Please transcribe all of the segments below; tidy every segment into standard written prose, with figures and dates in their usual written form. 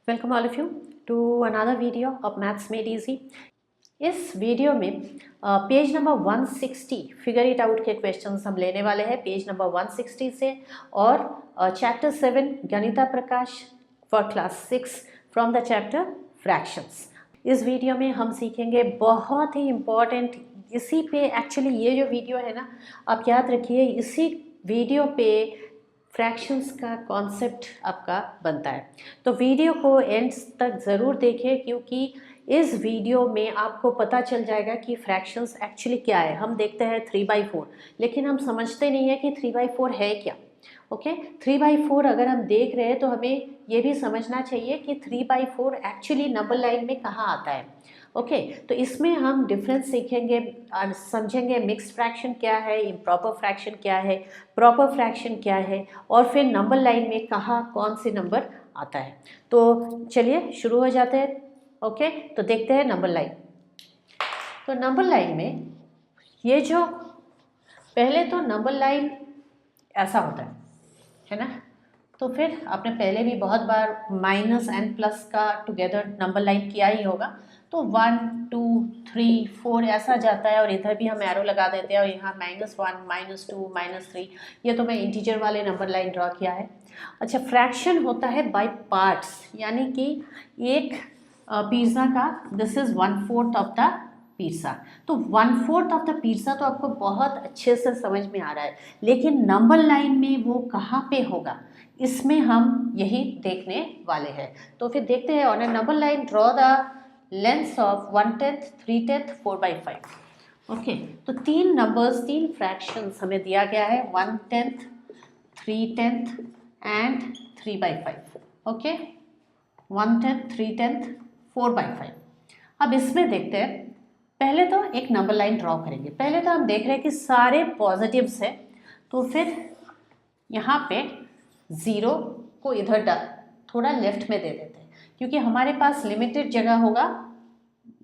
Welcome all of you to another video of maths made easy. इस video में page number 160 figure it out के questions हम लेने वाले हैं पेज नंबर 160 से, और chapter 7 Ganita Prakash for class 6 from the chapter fractions. इस वीडियो में हम सीखेंगे बहुत ही इम्पॉर्टेंट, इसी पे एक्चुअली ये जो वीडियो है ना, आप याद रखिए, इसी वीडियो पे फ्रैक्शंस का कॉन्सेप्ट आपका बनता है। तो वीडियो को एंड तक ज़रूर देखिए, क्योंकि इस वीडियो में आपको पता चल जाएगा कि फ्रैक्शंस एक्चुअली क्या है। हम देखते हैं 3/4, लेकिन हम समझते नहीं है कि 3/4 है क्या। ओके, 3/4 अगर हम देख रहे हैं तो हमें ये भी समझना चाहिए कि 3/4 एक्चुअली नंबर लाइन में कहाँ आता है। ओके, तो इसमें हम डिफरेंस सीखेंगे और समझेंगे मिक्स्ड फ्रैक्शन क्या है, इम्प्रॉपर फ्रैक्शन क्या है, प्रॉपर फ्रैक्शन क्या है, और फिर नंबर लाइन में कहाँ कौन से नंबर आता है। तो चलिए शुरू हो जाते हैं। ओके, तो देखते हैं नंबर लाइन। तो नंबर लाइन में ये जो पहले तो नंबर लाइन ऐसा होता है ना। तो फिर आपने पहले भी बहुत बार -n+ का टुगेदर नंबर लाइन किया ही होगा। तो 1 2 3 4 ऐसा जाता है, और इधर भी हम एरो लगा देते हैं, और यहाँ -1 -2 -3। ये तो मैं इंटीजर वाले नंबर लाइन ड्रॉ किया है। अच्छा, फ्रैक्शन होता है बाय पार्ट्स, यानी कि एक पिज़्ज़ा का this is 1/4 of the pizza. तो 1/4 ऑफ द पिज़्ज़ा तो आपको बहुत अच्छे से समझ में आ रहा है, लेकिन नंबर लाइन में वो कहाँ पे होगा, इसमें हम यही देखने वाले हैं। तो फिर देखते हैं, on A number line draw the lengths of 1/10 3/10 4/5। Okay, तो तीन नंबर्स, तीन फ्रैक्शंस हमें दिया गया है, 1/10 3/10 एंड 3/5। ओके, 1/10 3/10 4/5। अब इसमें देखते हैं, पहले तो एक नंबर लाइन ड्रॉ करेंगे। पहले तो हम देख रहे हैं कि सारे पॉजिटिव्स हैं, तो फिर यहाँ पे 0 को इधर थोड़ा लेफ्ट में दे देते हैं, क्योंकि हमारे पास लिमिटेड जगह होगा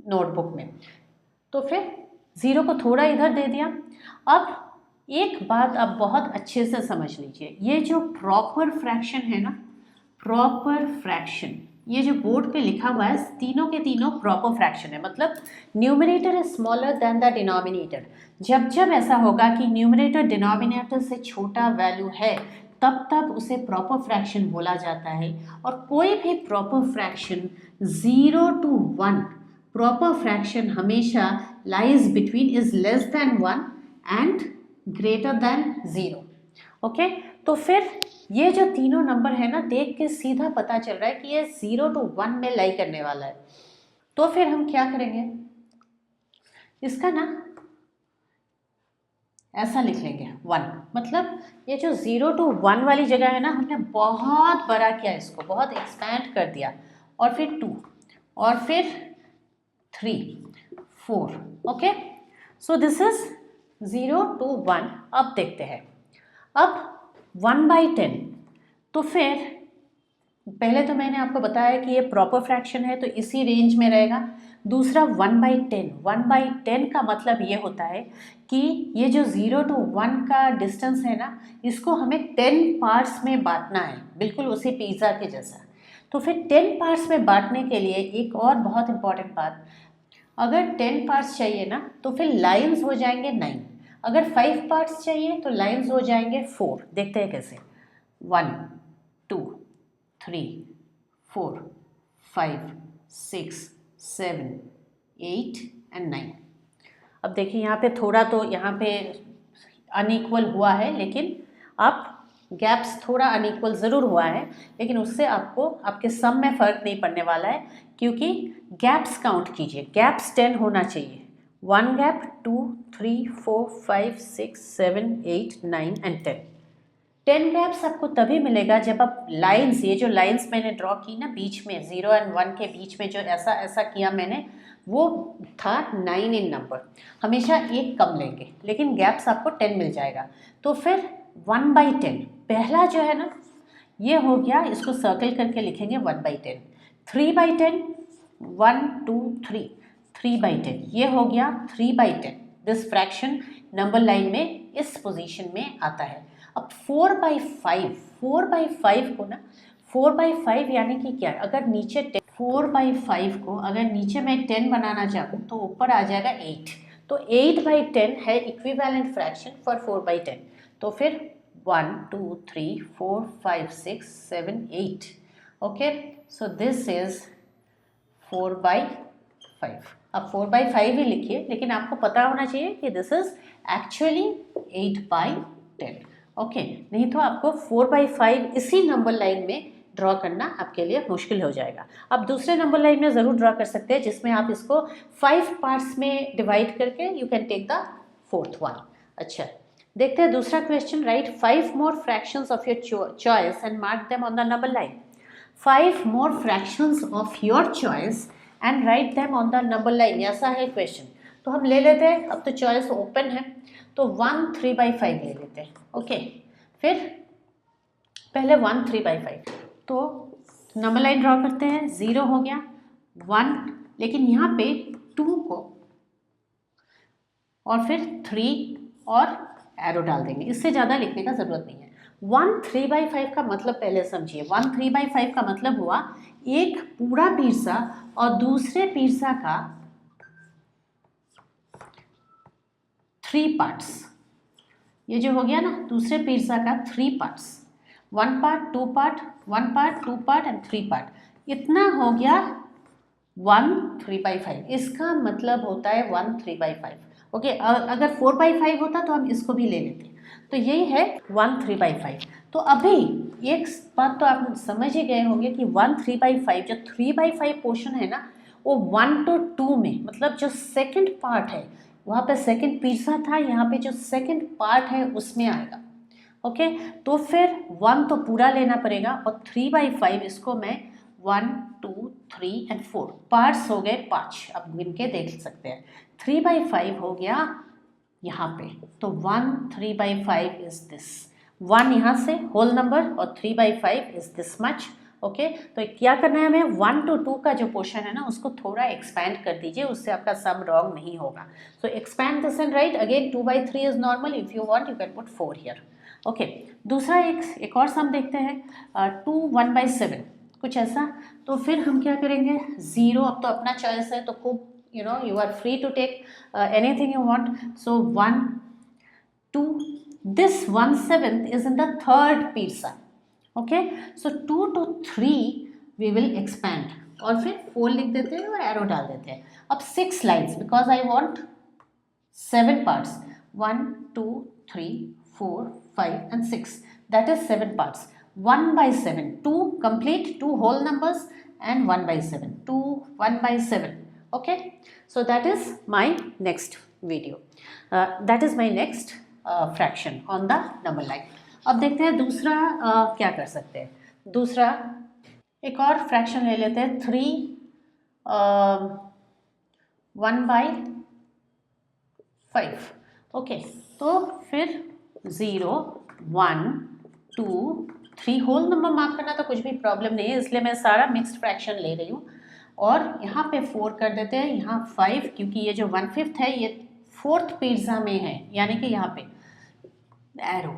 नोटबुक में। तो फिर 0 को थोड़ा इधर दे दिया। अब एक बात आप बहुत अच्छे से समझ लीजिए, ये जो प्रॉपर फ्रैक्शन है ना, प्रॉपर फ्रैक्शन, ये जो बोर्ड पे लिखा हुआ है, तीनों के तीनों प्रॉपर फ्रैक्शन है। मतलब numerator is smaller than the denominator. जब जब ऐसा होगा कि न्यूमरेटर डिनोमिनेटर से छोटा वैल्यू है, तब तब उसे प्रॉपर फ्रैक्शन बोला जाता है। और कोई भी proper fraction 0 to 1 proper fraction हमेशा lies between is less than 1 and greater than 0। Okay, तो फिर ये जो तीनों नंबर है ना, देख के सीधा पता चल रहा है कि ये 0 to 1 में लाई करने वाला है। तो फिर हम क्या करेंगे, इसका ना ऐसा लिख लेंगे 1। मतलब ये जो 0 to 1 वाली जगह है ना, हमने बहुत बड़ा किया, इसको बहुत एक्सपैंड कर दिया, और फिर 2 और फिर 3 4। Okay, so this is 0 to 1। अब देखते हैं, अब 1/10। तो फिर पहले तो मैंने आपको बताया कि ये प्रॉपर फ्रैक्शन है, तो इसी रेंज में रहेगा। दूसरा 1/10, 1/10 का मतलब ये होता है कि ये जो 0 to 1 का डिस्टेंस है ना, इसको हमें 10 पार्ट्स में बांटना है, बिल्कुल उसी पिज़्ज़ा के जैसा। तो फिर 10 पार्ट्स में बांटने के लिए एक और बहुत इंपॉर्टेंट बात, अगर 10 पार्ट्स चाहिए ना, तो फिर लाइन्स हो जाएंगे 9। अगर 5 पार्ट्स चाहिए तो लाइन्स हो जाएंगे 4। देखते हैं कैसे, 1 2 3 4 5 6 7 8 एंड 9। अब देखिए यहाँ पे थोड़ा तो यहाँ पे अनइक्वल हुआ है, लेकिन आप गैप्स थोड़ा अनइक्वल ज़रूर हुआ है, लेकिन उससे आपको आपके सम में फ़र्क नहीं पड़ने वाला है, क्योंकि गैप्स काउंट कीजिए। गैप्स 10 होना चाहिए, 1 गैप 2 3 4 5 6 7 8 9 एंड 10। 10 गैप्स आपको तभी मिलेगा जब आप लाइंस, ये जो लाइंस मैंने ड्रॉ की ना बीच में, 0 and 1 के बीच में जो ऐसा ऐसा किया मैंने, वो था 9 इन नंबर। हमेशा एक कम लेंगे, लेकिन गैप्स आपको 10 मिल जाएगा। तो फिर 1/10 पहला जो है ना, ये हो गया, इसको सर्कल करके लिखेंगे 1/10। 3/10 1 2 3 3/10, ये हो गया 3/10। दिस फ्रैक्शन नंबर लाइन में इस पोजीशन में आता है। अब 4/5, 4/5 को ना 4/5 यानी कि क्या, अगर नीचे 4/5 को अगर नीचे मैं 10 बनाना चाहूँ तो ऊपर आ जाएगा 8, तो 8/10 है इक्विवेलेंट फ्रैक्शन फॉर 4/10। तो फिर 1 2 3 4 5 6 7 8। Okay, so this is 4/5। अब 4/5 ही लिखिए, लेकिन आपको पता होना चाहिए कि दिस इज एक्चुअली 8/10। ओके, नहीं तो आपको 4/5 इसी नंबर लाइन में ड्रॉ करना आपके लिए मुश्किल हो जाएगा। आप दूसरे नंबर लाइन में ज़रूर ड्रॉ कर सकते हैं, जिसमें आप इसको 5 पार्ट्स में डिवाइड करके you can take the 4th one. अच्छा, देखते हैं दूसरा question. Write 5 more fractions of your choice and mark them on the number line. 5 more fractions of your choice and write them on the number line, ऐसा है question. तो हम ले लेते हैं, अब तो चॉइस ओपन है, तो 1 3/5 ले लेते हैं। ओके, फिर पहले 1 3/5, तो नंबर लाइन ड्रॉ करते हैं। 0 हो गया, 1, लेकिन यहाँ पे 2 को और फिर 3 और एरो डाल देंगे, इससे ज़्यादा लिखने का ज़रूरत नहीं है। 1 3/5 का मतलब पहले समझिए। 1 3/5 का मतलब हुआ एक पूरा पीरसा और दूसरे पीरसा का 3 पार्ट्स। ये जो हो गया ना, दूसरे पीरसा का 3 parts, 1 part 2 part 1 part 2 part and 3 part, इतना हो गया 1 3/5। इसका मतलब होता है 1 3/5। ओके, अगर 4/5 होता तो हम इसको भी ले लेते, तो यही है 1 3/5। तो अभी एक बात तो आप समझ ही गए होंगे कि 1 3/5 जो 3/5 पोर्शन है ना, वो 1 to 2 में, मतलब जो सेकंड पार्ट है वहाँ पे सेकंड पीरसा था, यहाँ पे जो सेकंड पार्ट है उसमें आएगा। ओके, तो फिर 1 तो पूरा लेना पड़ेगा और 3/5 इसको मैं 1 2 3 एंड 4 पार्ट्स हो गए 5, अब गिन के देख सकते हैं। 3/5 हो गया यहाँ पे, तो 1 3/5 इज दिस, 1 यहाँ से होल नंबर और 3/5 इज दिस मच। ओके, तो क्या करना है हमें, 1 to 2 का जो पोर्शन है ना उसको थोड़ा एक्सपैंड कर दीजिए, उससे आपका सम रॉन्ग नहीं होगा। So expand this and write again 2/3 is normal, if you want you can put 4 here. Okay, दूसरा एक और सम देखते हैं, 2 1/7, कुछ ऐसा। तो फिर हम क्या करेंगे, 0, अब तो अपना चॉइस है, तो खूब you are free to take anything you want. So 1 2, this 1/7 is in the third pizza. Okay, so 2 to 3 we will expand और फिर 4 लिख देते हैं और एरो डाल देते हैं। अब 6 lines, because I want 7 parts, 1 2 3 4 5 and 6, that is 7 parts। 1/7, 2 complete, 2 whole numbers and 1/7, 2 1/7। Okay, so that is my next video, that is my next fraction on the number line। अब देखते हैं दूसरा क्या कर सकते हैं। दूसरा एक और फ्रैक्शन ले लेते हैं, 3 1/5। ओके, तो फिर 0 1 2 3 होल नंबर मार्क करना तो कुछ भी प्रॉब्लम नहीं है, इसलिए मैं सारा मिक्स्ड फ्रैक्शन ले रही हूँ। और यहाँ पे 4 कर देते हैं, यहाँ 5, क्योंकि ये जो 1/5 है ये 4th पिज्जा में है, यानी कि यहाँ पे एरो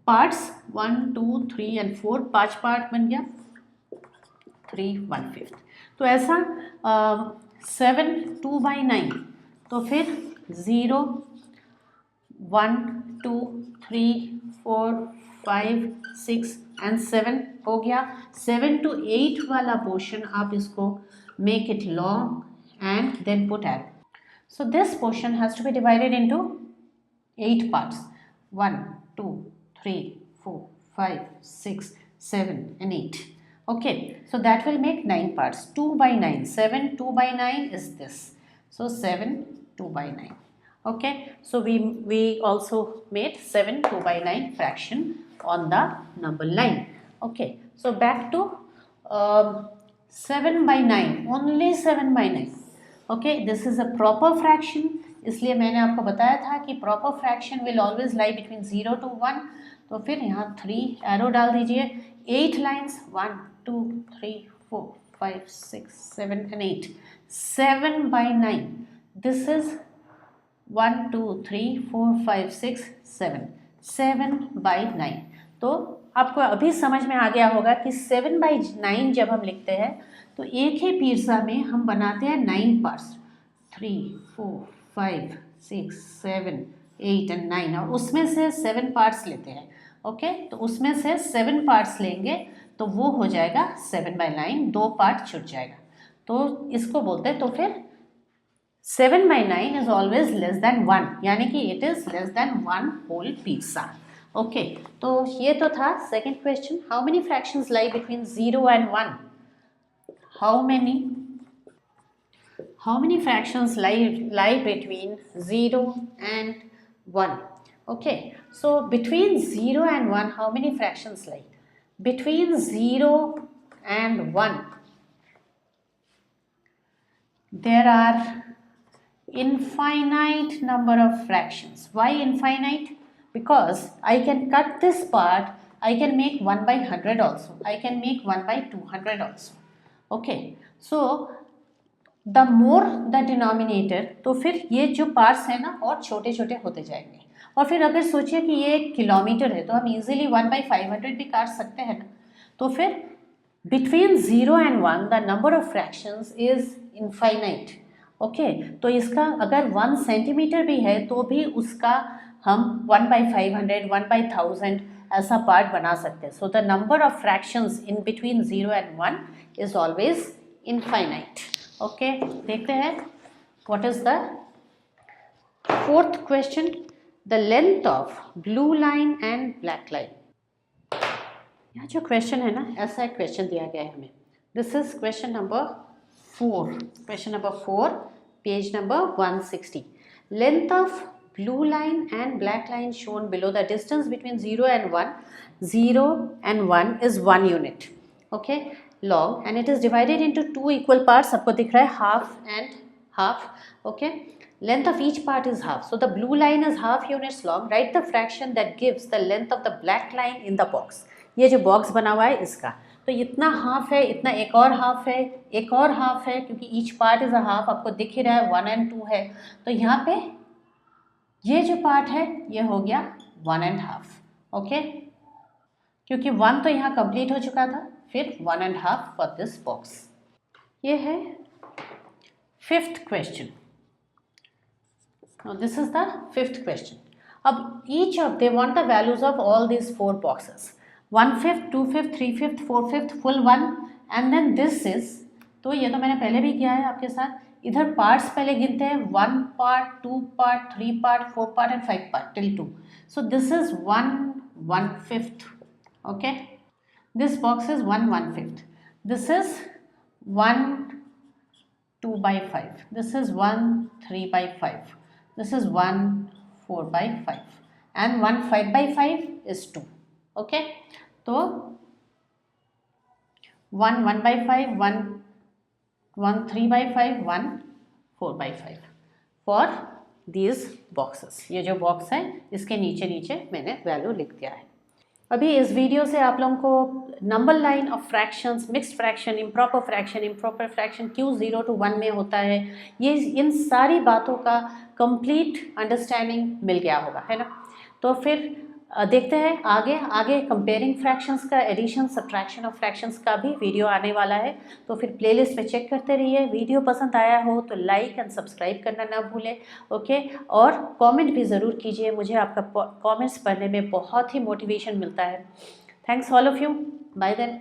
पार्ट्स 1 2 3 एंड 4, 5 पार्ट बन गया, 3 1/5। तो ऐसा 7 2/9, तो फिर 0 1 2 3 4 5 6 एंड 7 हो गया। 7 to 8 वाला पोर्शन आप इसको make it long and then put arrow. So this portion has to be divided into 8 parts, 1 2 3 4 5 6 7 and 8. Okay, so that will make 9 parts, 2/9, 7 2/9 is this, so 7 2/9. Okay, so we also made 7 2/9 fraction on the number line. Okay, so back to 7/9, only 7/9. Okay, this is a proper fraction, इसलिए मैंने आपको बताया था कि proper fraction will always lie between 0 to 1। तो फिर यहाँ 3 arrow डाल दीजिए, 8 लाइन्स, 1 2 3 4 5 6 7 and 8, 7/9, दिस इज 1 2 3 4 5 6 7, 7/9। तो आपको अभी समझ में आ गया होगा कि 7/9 जब हम लिखते हैं तो एक ही पिज़्ज़ा में हम बनाते हैं 9 पार्ट्स, 3, 4, 5, 6, 7, 8 एंड 9, और उसमें से 7 पार्ट्स लेते हैं। ओके, तो उसमें से 7 पार्ट्स लेंगे तो वो हो जाएगा 7/9, 2 पार्ट छूट जाएगा, तो इसको बोलते हैं। तो फिर 7/9 is always less than 1, यानी कि it is less than 1 whole pizza. Okay, तो ये तो था second question. How many fractions lie between 0 and 1? How many fractions lie between 0 and 1? Okay, so between 0 and 1, how many fractions lie? Between 0 and 1, there are infinite number of fractions. Why infinite? Because I can cut this part, I can make 1/100 also, I can make 1/200 also. Okay, so the more the denominator, तो फिर ये जो parts है ना और छोटे छोटे होते जाएंगे। और फिर अगर सोचिए कि ये 1 किलोमीटर है तो हम इजीली 1/500 भी काट सकते हैं ना। तो फिर between 0 and 1 the number of fractions is infinite. Okay, तो इसका अगर 1 सेंटीमीटर भी है तो भी उसका हम 1/500, 1/1000 ऐसा पार्ट बना सकते हैं। So the number of fractions in between 0 and 1 is always infinite. Okay, देखते हैं what is the fourth question. The length of blue line and black line. यह जो क्वेश्चन है ना, ऐसा एक क्वेश्चन दिया गया है हमें। This is question number 4, question number 4, page number 160. Length of blue line and black line shown below. The distance between 0 and 1, 0 and 1 is 1 unit. Okay, long, and it is divided into 2 equal parts. आपको दिख रहा है half and half. Okay, length of each part is half. So the blue line is half units long. Write the fraction that gives the length of the black line in the box. ये जो box बना हुआ है इसका, तो इतना half है, इतना एक और हाफ है, एक और हाफ है, क्योंकि each part is a half, आपको दिख ही रहा है 1 and 2 है। तो यहाँ पे ये जो पार्ट है ये हो गया 1 and half। ओके, क्योंकि 1 तो यहाँ कंप्लीट हो चुका था, फिर 1 and half for this box. ये है fifth question. This is the fifth question. अब each of they want the values of all these 4 boxes, 1/5, 2/5, 3/5, 4/5, full 1, and then this is, तो ये तो मैंने पहले भी किया है आपके साथ। इधर पार्ट्स पहले गिनते हैं, 1 part, 2 part, 3 part, 4 part and 5 part till 2. So this is 1/1/5. Okay, this box is 1/1/5. This is 1 2/5. This is 1 3/5. This is 1 4/5, and 1 5/5 is 2. Okay, तो 1 1/5, 1 3/5, 1 4/5 फॉर दीज बॉक्सेस। ये जो बॉक्स है इसके नीचे नीचे मैंने वैल्यू लिख दिया है। अभी इस वीडियो से आप लोगों को number line of fractions, mixed fraction, improper fraction क्यों 0 to 1 में होता है, ये इन सारी बातों का कंप्लीट अंडरस्टैंडिंग मिल गया होगा, है ना। तो फिर देखते हैं आगे कंपेयरिंग फ्रैक्शंस का, एडिशन सब्ट्रैक्शन ऑफ फ्रैक्शंस का भी वीडियो आने वाला है। तो फिर प्लेलिस्ट में चेक करते रहिए। वीडियो पसंद आया हो तो लाइक एंड सब्सक्राइब करना ना भूलें। ओके, और कमेंट भी ज़रूर कीजिए, मुझे आपका कमेंट्स पढ़ने में बहुत ही मोटिवेशन मिलता है। Thanks all of you, bye then.